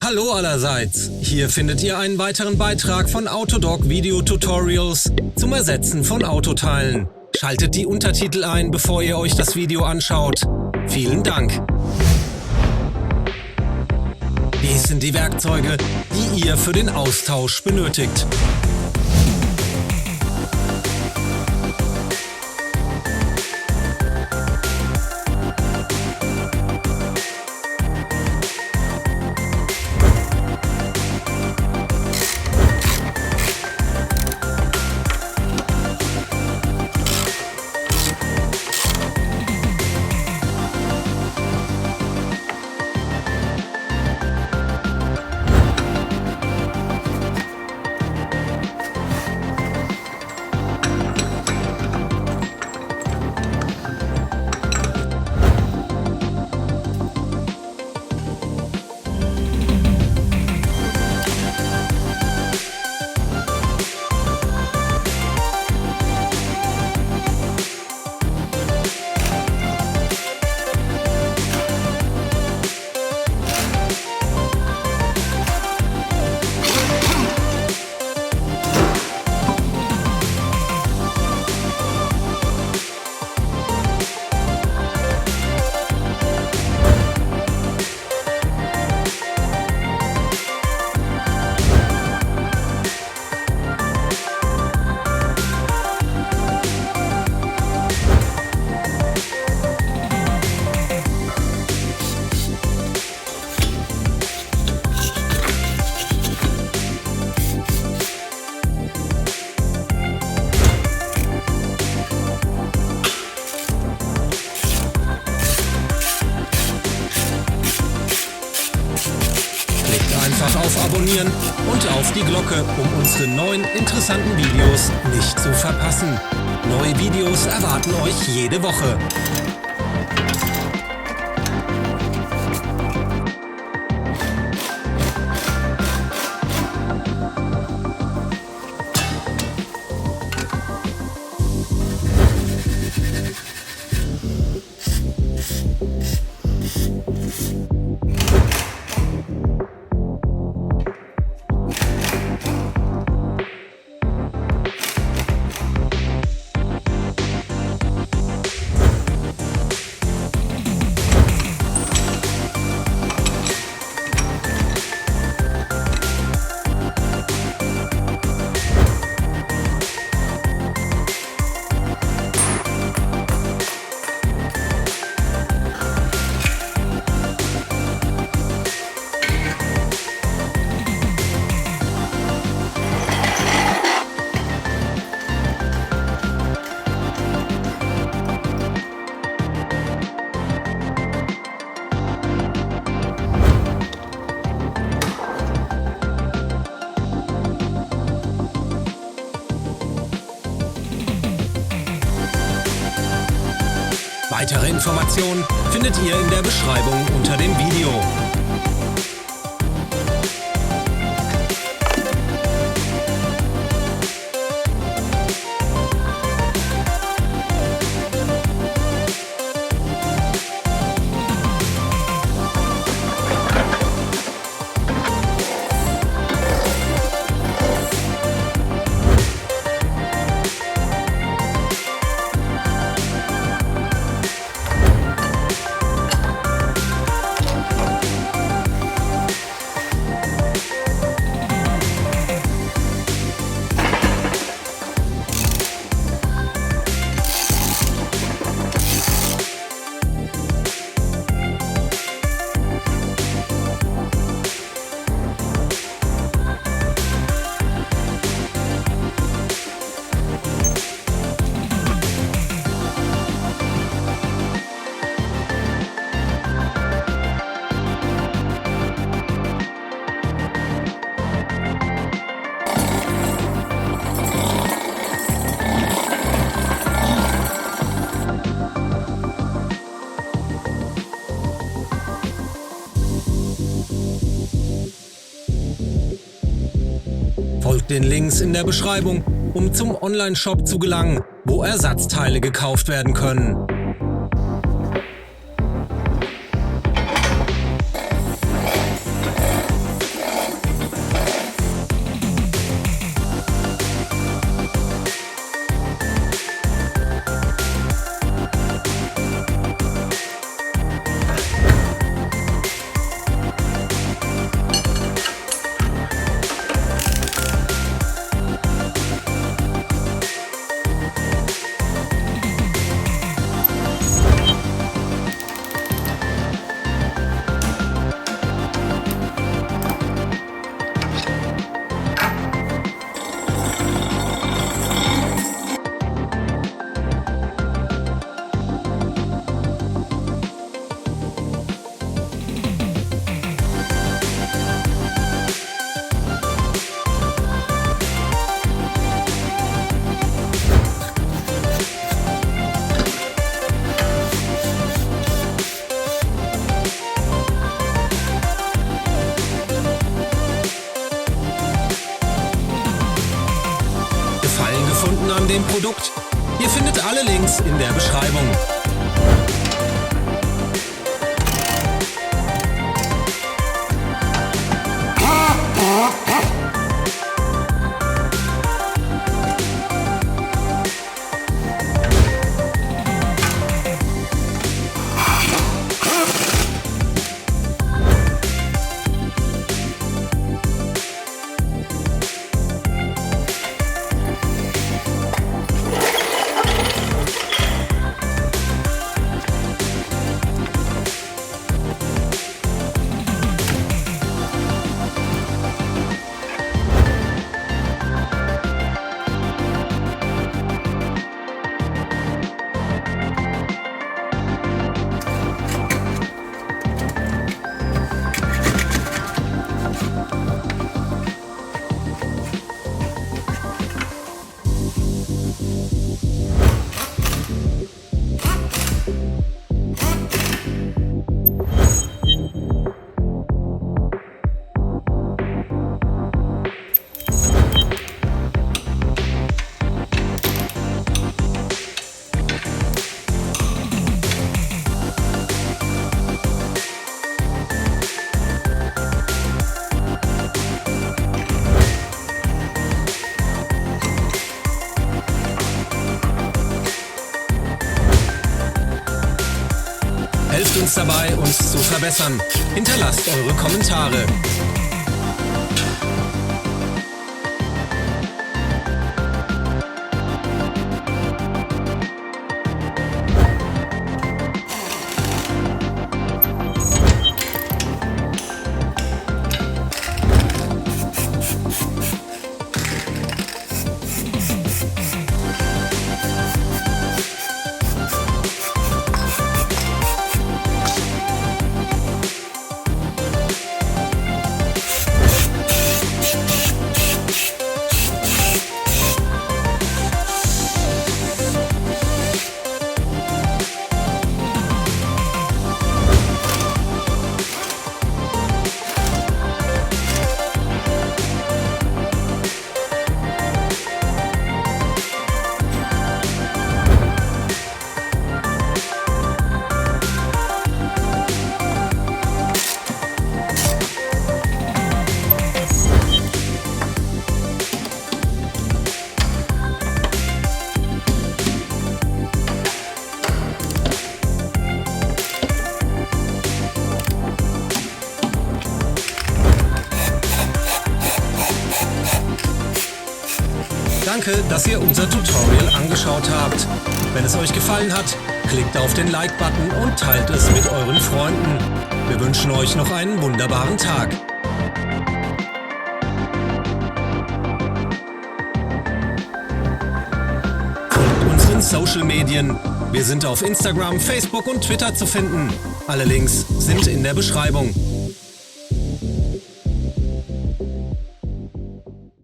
Hallo allerseits, hier findet ihr einen weiteren Beitrag von Autodoc Video Tutorials zum Ersetzen von Autoteilen. Schaltet die Untertitel ein, bevor ihr euch das Video anschaut. Vielen Dank! Dies sind die Werkzeuge, die ihr für den Austausch benötigt. Einfach auf Abonnieren und auf die Glocke, um unsere neuen interessanten Videos nicht zu verpassen. Neue Videos erwarten euch jede Woche. Weitere Informationen findet ihr in der Beschreibung unter dem Video. Folgt den Links in der Beschreibung, um zum Online-Shop zu gelangen, wo Ersatzteile gekauft werden können. Produkt? Ihr findet alle Links in der Beschreibung. Helft uns dabei, uns zu verbessern. Hinterlasst eure Kommentare. Danke, dass ihr unser Tutorial angeschaut habt. Wenn es euch gefallen hat, klickt auf den Like-Button und teilt es mit euren Freunden. Wir wünschen euch noch einen wunderbaren Tag. Folgt unseren Social Medien. Wir sind auf Instagram, Facebook und Twitter zu finden. Alle Links sind in der Beschreibung.